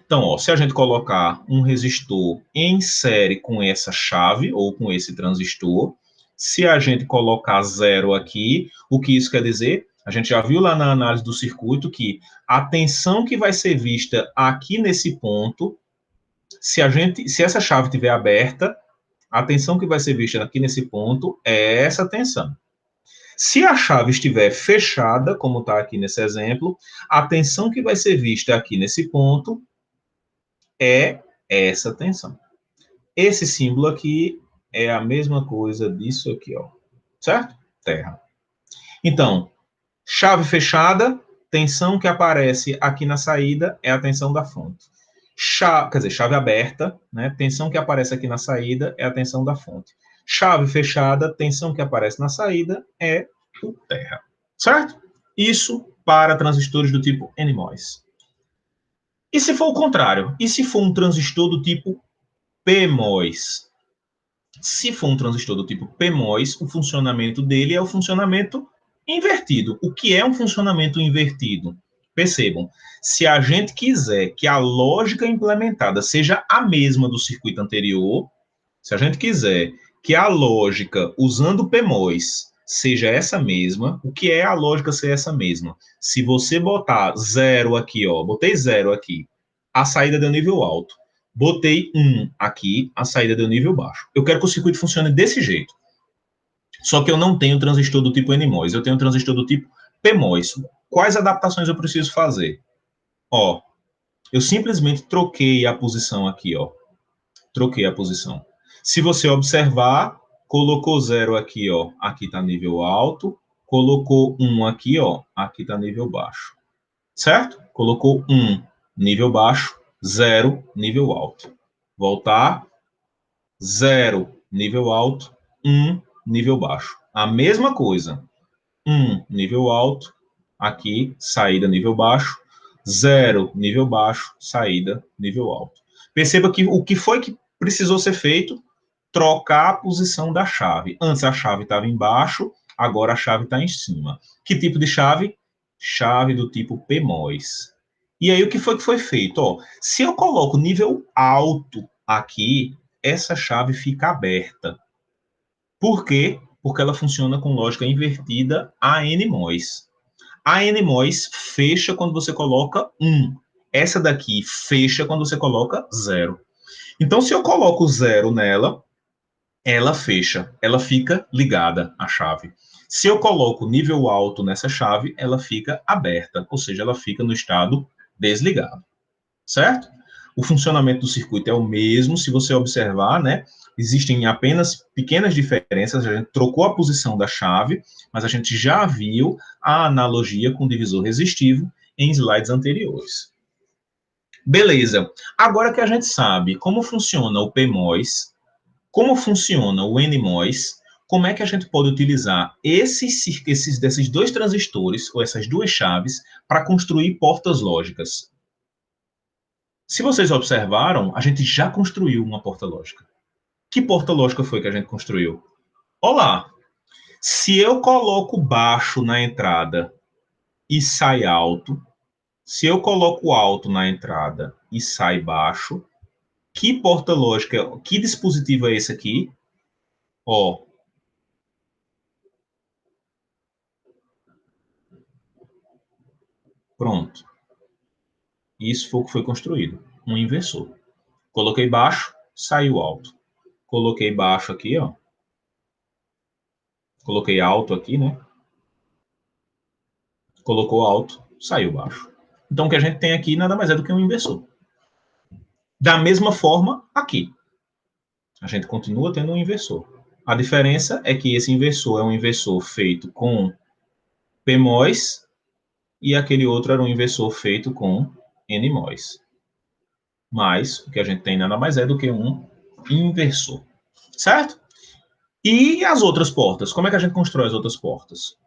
Então, ó, se a gente colocar um resistor em série com essa chave ou com esse transistor, se a gente colocar 0 aqui, o que isso quer dizer? A gente já viu lá na análise do circuito que a tensão que vai ser vista aqui nesse ponto, se essa chave estiver aberta, a tensão que vai ser vista aqui nesse ponto é essa tensão. Se a chave estiver fechada, como está aqui nesse exemplo, a tensão que vai ser vista aqui nesse ponto é essa tensão. Esse símbolo aqui é a mesma coisa disso aqui, ó. Certo? Terra. Então, chave fechada, tensão que aparece aqui na saída é a tensão da fonte. Chave aberta, né? Tensão que aparece aqui na saída é a tensão da fonte. Chave fechada, tensão que aparece na saída é o terra. Certo? Isso para transistores do tipo NMOS. E se for o contrário? E se for um transistor do tipo PMOS? Se for um transistor do tipo PMOS, o funcionamento dele é o funcionamento invertido. O que é um funcionamento invertido? Percebam, se a gente quiser que a lógica implementada seja a mesma do circuito anterior, se a gente quiser que a lógica usando o PMOS seja essa mesma, o que é a lógica ser essa mesma? Se você botar 0 aqui, ó, botei 0 aqui, a saída deu nível alto. Botei 1 aqui, a saída deu nível baixo. Eu quero que o circuito funcione desse jeito. Só que eu não tenho transistor do tipo NMOS, eu tenho transistor do tipo PMOS. Quais adaptações eu preciso fazer? Ó, eu simplesmente troquei a posição aqui, ó. Troquei a posição. Se você observar, colocou 0 aqui, ó, aqui está nível alto, colocou 1 aqui, ó, aqui está nível baixo. Certo? Colocou 1, nível baixo, 0, nível alto. Voltar, 0, nível alto, 1, nível baixo. A mesma coisa. 1, nível alto, aqui, saída nível baixo, 0, nível baixo, saída nível alto. Perceba que o que foi que precisou ser feito? Trocar a posição da chave. Antes a chave estava embaixo, agora a chave está em cima. Que tipo de chave? Chave do tipo PMOS. E aí o que foi feito? Ó, se eu coloco nível alto aqui, essa chave fica aberta. Por quê? Porque ela funciona com lógica invertida a NMOS. A NMOS fecha quando você coloca 1. Essa daqui fecha quando você coloca 0. Então, se eu coloco 0 nela, ela fecha, ela fica ligada à chave. Se eu coloco nível alto nessa chave, ela fica aberta, ou seja, ela fica no estado desligado, certo? O funcionamento do circuito é o mesmo, se você observar, né? Existem apenas pequenas diferenças, a gente trocou a posição da chave, mas a gente já viu a analogia com o divisor resistivo em slides anteriores. Beleza. Agora que a gente sabe como funciona o PMOS, como funciona o NMOS, como é que a gente pode utilizar desses dois transistores, ou essas duas chaves, para construir portas lógicas? Se vocês observaram, a gente já construiu uma porta lógica. Que porta lógica foi que a gente construiu? Olá, se eu coloco baixo na entrada e sai alto, se eu coloco alto na entrada e sai baixo, que porta lógica, que dispositivo é esse aqui? Ó, pronto. Isso foi o que foi construído, um inversor. Coloquei baixo, saiu alto. Coloquei baixo aqui, ó. Coloquei alto aqui, né? Colocou alto, saiu baixo. Então, o que a gente tem aqui nada mais é do que um inversor. Da mesma forma, aqui. A gente continua tendo um inversor. A diferença é que esse inversor é um inversor feito com PMOS e aquele outro era um inversor feito com NMOS. Mas o que a gente tem nada mais é do que um inversor. Certo? E as outras portas? Como é que a gente constrói as outras portas?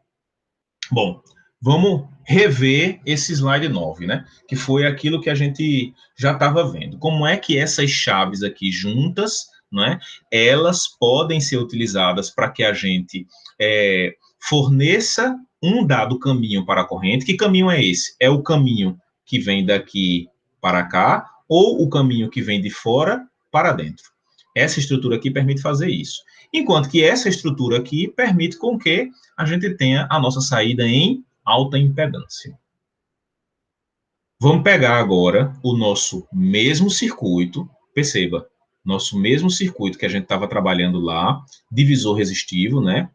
Bom, vamos rever esse slide 9, né? Que foi aquilo que a gente já estava vendo. Como é que essas chaves aqui juntas, né? Elas podem ser utilizadas para que a gente forneça um dado caminho para a corrente. Que caminho é esse? É o caminho que vem daqui para cá ou o caminho que vem de fora para dentro. Essa estrutura aqui permite fazer isso. Enquanto que essa estrutura aqui permite com que a gente tenha a nossa saída em alta impedância. Vamos pegar agora o nosso mesmo circuito, perceba, nosso mesmo circuito que a gente estava trabalhando lá, divisor resistivo, né?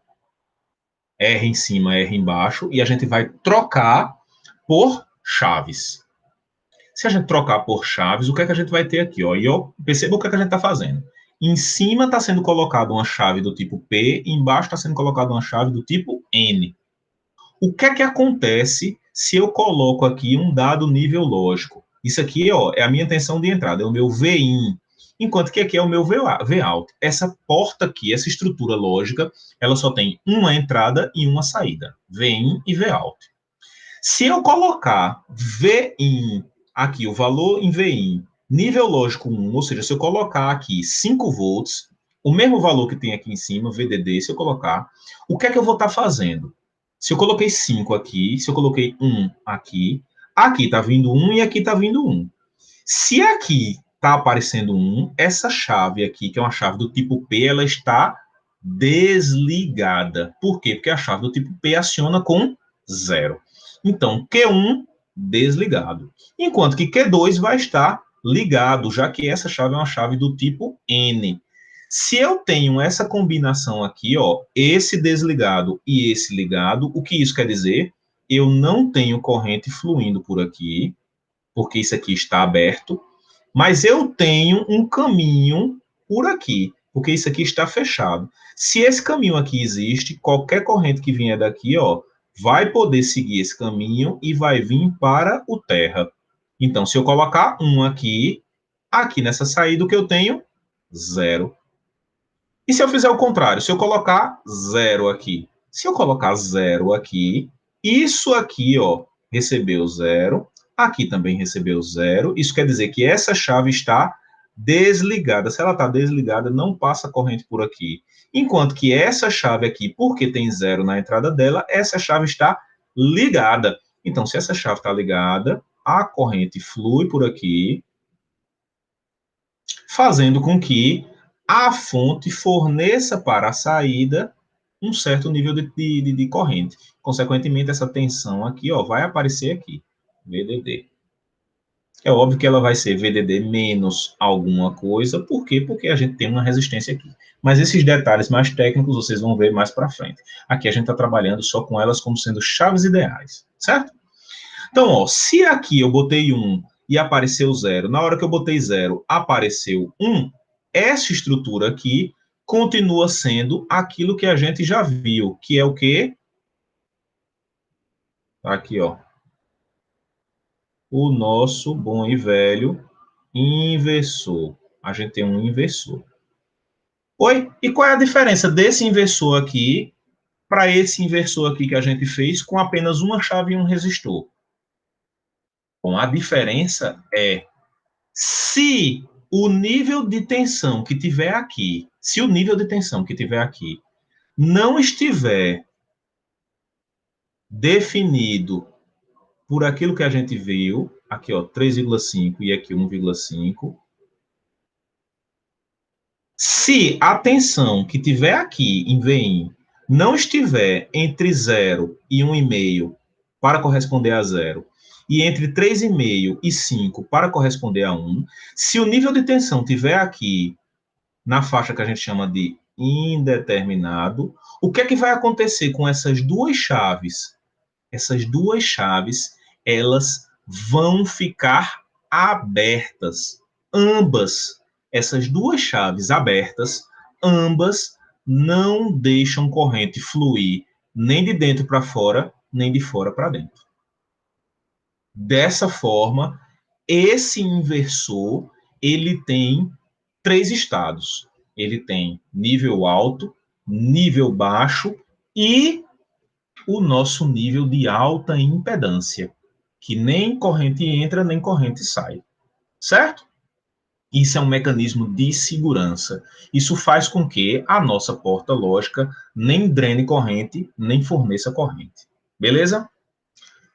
R em cima, R embaixo, e a gente vai trocar por chaves. Se a gente trocar por chaves, o que é que a gente vai ter aqui? Ó? E eu perceba o que é que a gente está fazendo. Em cima está sendo colocada uma chave do tipo P, e embaixo está sendo colocada uma chave do tipo N. O que é que acontece se eu coloco aqui um dado nível lógico? Isso aqui ó, é a minha tensão de entrada, é o meu VIN, enquanto que aqui é o meu VOUT. Essa porta aqui, essa estrutura lógica, ela só tem uma entrada e uma saída, VIN e VOUT. Se eu colocar VIN aqui, o valor em VIN, nível lógico 1, ou seja, se eu colocar aqui 5 volts, o mesmo valor que tem aqui em cima, VDD, se eu colocar, o que é que eu vou estar fazendo? Se eu coloquei 5 aqui, se eu coloquei 1 aqui, aqui está vindo 1 e aqui está vindo 1. Se aqui está aparecendo 1, essa chave aqui, que é uma chave do tipo P, ela está desligada. Por quê? Porque a chave do tipo P aciona com 0. Então, Q1 desligado. Enquanto que Q2 vai estar ligado, já que essa chave é uma chave do tipo N. Se eu tenho essa combinação aqui, ó, esse desligado e esse ligado, o que isso quer dizer? Eu não tenho corrente fluindo por aqui, porque isso aqui está aberto, mas eu tenho um caminho por aqui, porque isso aqui está fechado. Se esse caminho aqui existe, qualquer corrente que vier daqui, ó, vai poder seguir esse caminho e vai vir para o terra. Então, se eu colocar um aqui, aqui nessa saída, o que eu tenho? Zero. E se eu fizer o contrário? Se eu colocar zero aqui? Se eu colocar zero aqui, isso aqui, ó, recebeu zero, aqui também recebeu zero. Isso quer dizer que essa chave está desligada. Se ela está desligada, não passa corrente por aqui. Enquanto que essa chave aqui, porque tem zero na entrada dela, essa chave está ligada. Então, se essa chave está ligada, a corrente flui por aqui, fazendo com que a fonte forneça para a saída um certo nível de corrente. Consequentemente, essa tensão aqui, ó, vai aparecer aqui, VDD. É óbvio que ela vai ser VDD menos alguma coisa, por quê? Porque a gente tem uma resistência aqui. Mas esses detalhes mais técnicos vocês vão ver mais para frente. Aqui a gente está trabalhando só com elas como sendo chaves ideais, certo? Então, ó, se aqui eu botei 1 e apareceu 0, na hora que eu botei 0 apareceu 1, essa estrutura aqui continua sendo aquilo que a gente já viu, que é o quê? Aqui, ó. O nosso bom e velho inversor. A gente tem um inversor. Oi? E qual é a diferença desse inversor aqui para esse inversor aqui que a gente fez com apenas uma chave e um resistor? Bom, a diferença é se o nível de tensão que tiver aqui, se o nível de tensão que tiver aqui não estiver definido por aquilo que a gente viu, aqui ó, 3,5 e aqui 1,5, se a tensão que tiver aqui em VIN não estiver entre 0 e 1,5 para corresponder a 0, e entre 3,5 e 5 para corresponder a 1, se o nível de tensão tiver aqui na faixa que a gente chama de indeterminado, o que é que vai acontecer com essas duas chaves? Essas duas chaves, elas vão ficar abertas. Ambas, essas duas chaves abertas, ambas não deixam corrente fluir nem de dentro para fora, nem de fora para dentro. Dessa forma, esse inversor, ele tem 3 estados. Ele tem nível alto, nível baixo e o nosso nível de alta impedância, que nem corrente entra, nem corrente sai. Certo? Isso é um mecanismo de segurança. Isso faz com que a nossa porta lógica nem drene corrente, nem forneça corrente. Beleza?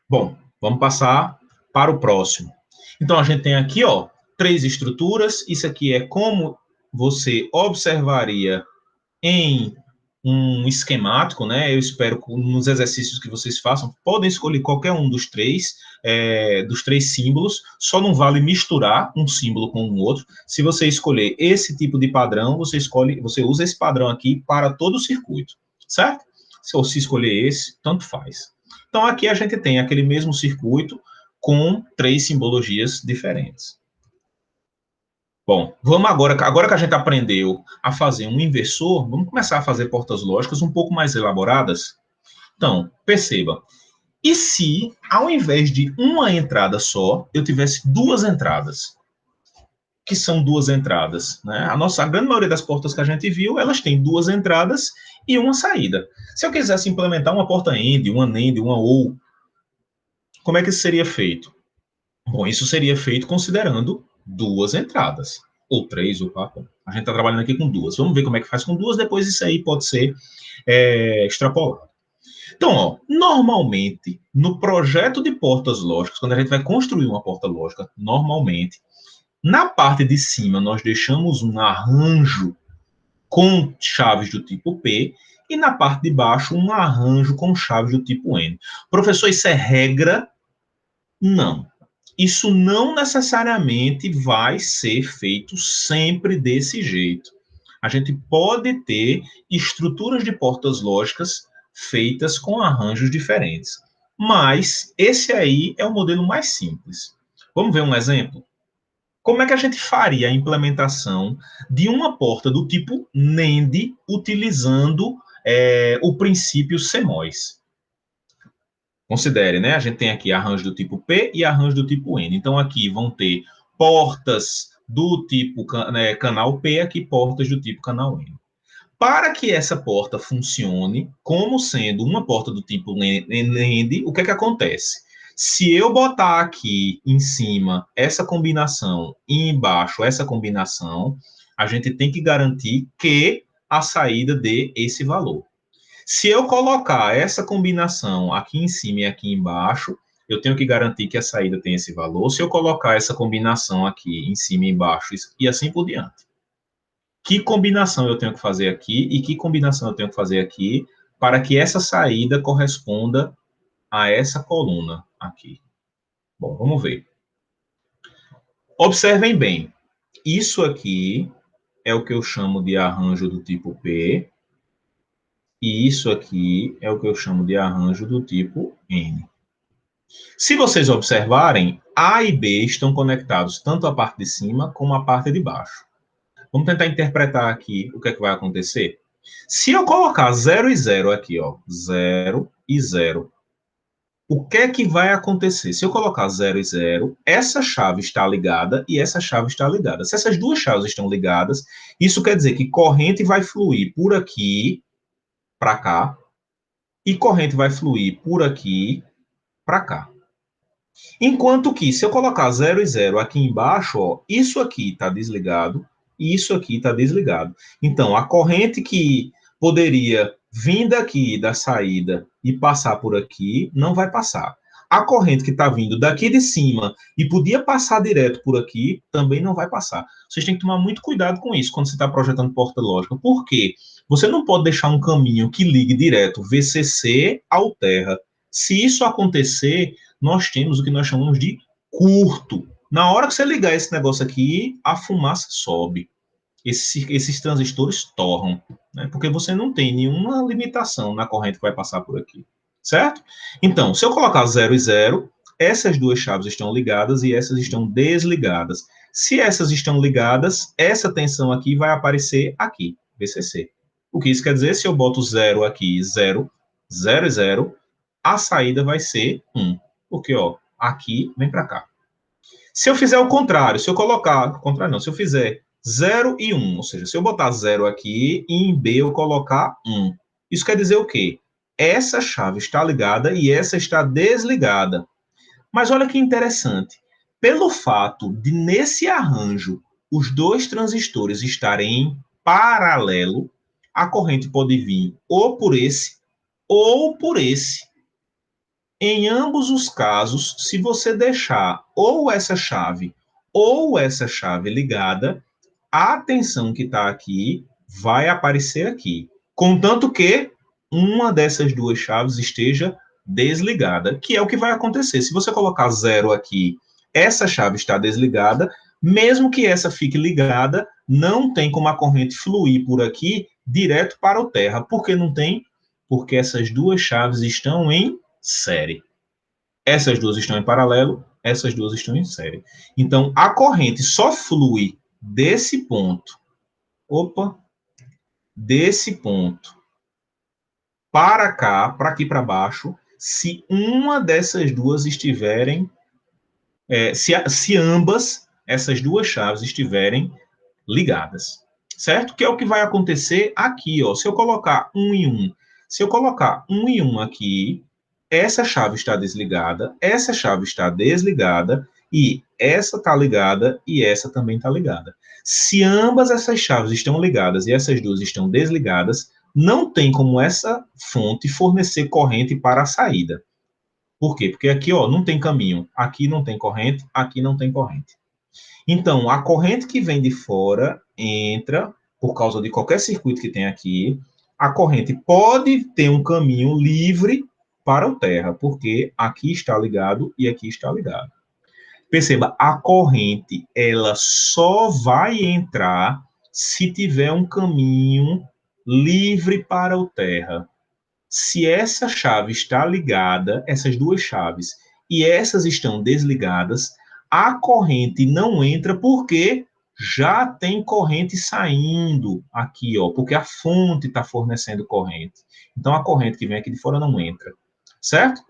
Bom, vamos passar para o próximo. Então, a gente tem aqui, ó, 3 estruturas. Isso aqui é como você observaria em um esquemático, né? Eu espero que nos exercícios que vocês façam, podem escolher qualquer um dos três símbolos, só não vale misturar um símbolo com o outro. Se você escolher esse tipo de padrão, você usa esse padrão aqui para todo o circuito, certo? Se escolher esse, tanto faz. Então, aqui a gente tem aquele mesmo circuito com 3 simbologias diferentes. Bom, vamos agora que a gente aprendeu a fazer um inversor, vamos começar a fazer portas lógicas um pouco mais elaboradas? Então, perceba, e se, ao invés de uma entrada só, eu tivesse 2 entradas? Que são 2 entradas, né? A grande maioria das portas que a gente viu, elas têm 2 entradas e uma saída. Se eu quisesse implementar uma porta AND, uma NAND, uma OR, como é que isso seria feito? Bom, isso seria feito considerando 2 entradas, ou 3, ou 4. A gente está trabalhando aqui com 2. Vamos ver como é que faz com 2, depois isso aí pode ser extrapolado. Então, ó, normalmente, no projeto de portas lógicas, quando a gente vai construir uma porta lógica, normalmente, na parte de cima, nós deixamos um arranjo com chaves do tipo P, e na parte de baixo, um arranjo com chaves do tipo N. Professor, isso é regra? Não. Isso não necessariamente vai ser feito sempre desse jeito. A gente pode ter estruturas de portas lógicas feitas com arranjos diferentes. Mas esse aí é o modelo mais simples. Vamos ver um exemplo? Como é que a gente faria a implementação de uma porta do tipo NAND utilizando o princípio CMOS? Considere, né? A gente tem aqui arranjo do tipo P e arranjo do tipo N. Então, aqui vão ter portas do tipo canal P, aqui portas do tipo canal N. Para que essa porta funcione como sendo uma porta do tipo NAND, o que é que acontece? Se eu botar aqui em cima essa combinação e embaixo essa combinação, a gente tem que garantir que a saída dê esse valor. Se eu colocar essa combinação aqui em cima e aqui embaixo, eu tenho que garantir que a saída tem esse valor. Se eu colocar essa combinação aqui em cima e embaixo, e assim por diante. Que combinação eu tenho que fazer aqui e que combinação eu tenho que fazer aqui para que essa saída corresponda a essa coluna aqui. Bom, vamos ver. Observem bem, isso aqui é o que eu chamo de arranjo do tipo P, e isso aqui é o que eu chamo de arranjo do tipo N. Se vocês observarem, A e B estão conectados tanto a parte de cima como a parte de baixo. Vamos tentar interpretar aqui o que é que vai acontecer. Se eu colocar 0 e 0 aqui, ó, 0 e 0, o que é que vai acontecer? Se eu colocar 0 e 0, essa chave está ligada e essa chave está ligada. Se essas duas chaves estão ligadas, isso quer dizer que corrente vai fluir por aqui para cá e corrente vai fluir por aqui para cá. Enquanto que, se eu colocar 0 e 0 aqui embaixo, ó, isso aqui está desligado e isso aqui está desligado. Então, a corrente que poderia vir daqui da saída e passar por aqui, não vai passar. A corrente que está vindo daqui de cima e podia passar direto por aqui, também não vai passar. Vocês têm que tomar muito cuidado com isso quando você está projetando porta lógica. Por quê? Você não pode deixar um caminho que ligue direto VCC ao terra. Se isso acontecer, nós temos o que nós chamamos de curto. Na hora que você ligar esse negócio aqui, a fumaça sobe. Esses transistores torram, né? Porque você não tem nenhuma limitação na corrente que vai passar por aqui, certo? Então, se eu colocar 0 e 0, essas duas chaves estão ligadas e essas estão desligadas. Se essas estão ligadas, essa tensão aqui vai aparecer aqui, VCC. O que isso quer dizer? Se eu boto 0 aqui, 0, 0 e 0, a saída vai ser 1. Porque, ó, aqui vem para cá. Se eu fizer o contrário, se eu colocar, contrário não, se eu fizer 0 e 1, ou seja, se eu botar 0 aqui e em B eu colocar 1, isso quer dizer o quê? Essa chave está ligada e essa está desligada. Mas olha que interessante, pelo fato de nesse arranjo os dois transistores estarem em paralelo, a corrente pode vir ou por esse ou por esse. Em ambos os casos, se você deixar ou essa chave ligada, a tensão que está aqui vai aparecer aqui. Contanto que uma dessas duas chaves esteja desligada, que é o que vai acontecer. Se você colocar 0 aqui, essa chave está desligada, mesmo que essa fique ligada, não tem como a corrente fluir por aqui direto para o terra. Por que não tem? Porque essas duas chaves estão em série. Essas duas estão em paralelo, essas duas estão em série. Então, a corrente só flui desse ponto, desse ponto para cá, para aqui para baixo, se uma dessas duas estiverem, se ambas essas duas chaves estiverem ligadas, certo? Que é o que vai acontecer aqui, ó. Se eu colocar 1 e 1, se eu colocar 1 e 1 aqui, essa chave está desligada, essa chave está desligada, e essa está ligada, e essa também está ligada. Se ambas essas chaves estão ligadas e essas duas estão desligadas, não tem como essa fonte fornecer corrente para a saída. Por quê? Porque aqui, ó, não tem caminho. Aqui não tem corrente, aqui não tem corrente. Então, a corrente que vem de fora entra, por causa de qualquer circuito que tem aqui, a corrente pode ter um caminho livre para o terra, porque aqui está ligado e aqui está ligado. Perceba, a corrente, ela só vai entrar se tiver um caminho livre para o terra. Se essa chave está ligada, essas duas chaves, e essas estão desligadas, a corrente não entra porque já tem corrente saindo aqui, ó, porque a fonte está fornecendo corrente. Então, a corrente que vem aqui de fora não entra, certo?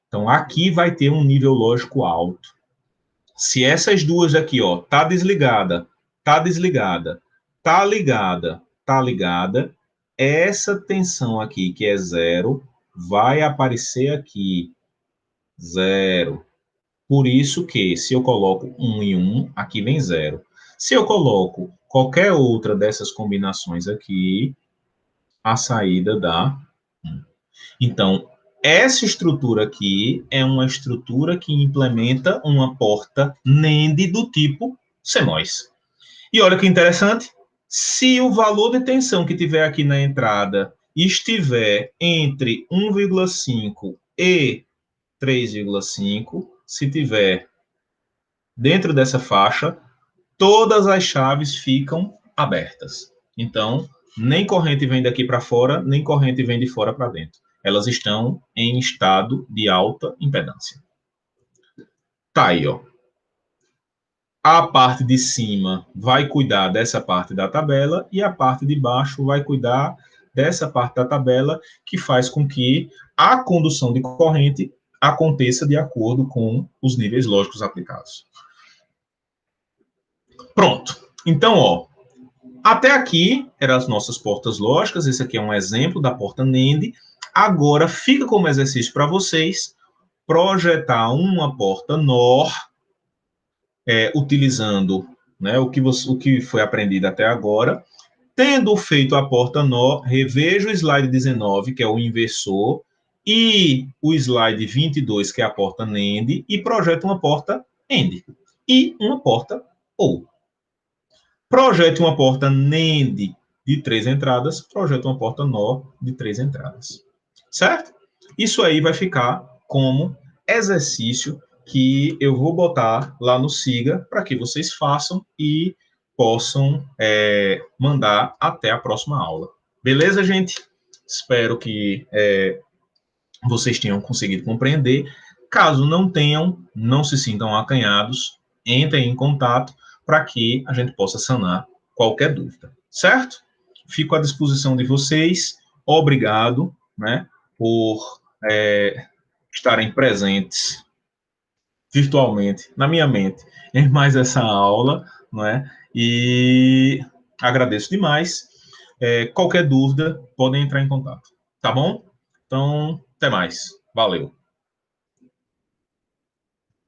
Então, aqui vai ter um nível lógico alto. Se essas duas aqui, ó, tá desligada, tá desligada, tá ligada, tá ligada, essa tensão aqui, que é 0, vai aparecer aqui, 0. Por isso que, se eu coloco 1 e 1, aqui vem 0. Se eu coloco qualquer outra dessas combinações aqui, a saída dá 1. Então, essa estrutura aqui é uma estrutura que implementa uma porta NAND do tipo CMOS. E olha que interessante, se o valor de tensão que tiver aqui na entrada estiver entre 1,5 e 3,5, se tiver dentro dessa faixa, todas as chaves ficam abertas. Então, nem corrente vem daqui para fora, nem corrente vem de fora para dentro. Elas estão em estado de alta impedância. Tá aí, ó. A parte de cima vai cuidar dessa parte da tabela e a parte de baixo vai cuidar dessa parte da tabela, que faz com que a condução de corrente aconteça de acordo com os níveis lógicos aplicados. Pronto. Então, ó, até aqui eram as nossas portas lógicas. Esse aqui é um exemplo da porta NEND. Agora fica como exercício para vocês projetar uma porta NOR utilizando, né, o que foi aprendido até agora. Tendo feito a porta NOR, reveja o slide 19, que é o inversor, e o slide 22, que é a porta NEND, e projeta uma porta END e uma porta OR. Projete uma porta NEND de 3 entradas, projeta uma porta NOR de 3 entradas. Certo? Isso aí vai ficar como exercício que eu vou botar lá no SIGA para que vocês façam e possam mandar até a próxima aula. Beleza, gente? Espero que vocês tenham conseguido compreender. Caso não tenham, não se sintam acanhados, entrem em contato para que a gente possa sanar qualquer dúvida, certo? Fico à disposição de vocês. Obrigado, né, por estarem presentes virtualmente na minha mente em mais essa aula, não é? E agradeço demais. Qualquer dúvida, podem entrar em contato, tá bom? Então, até mais. Valeu.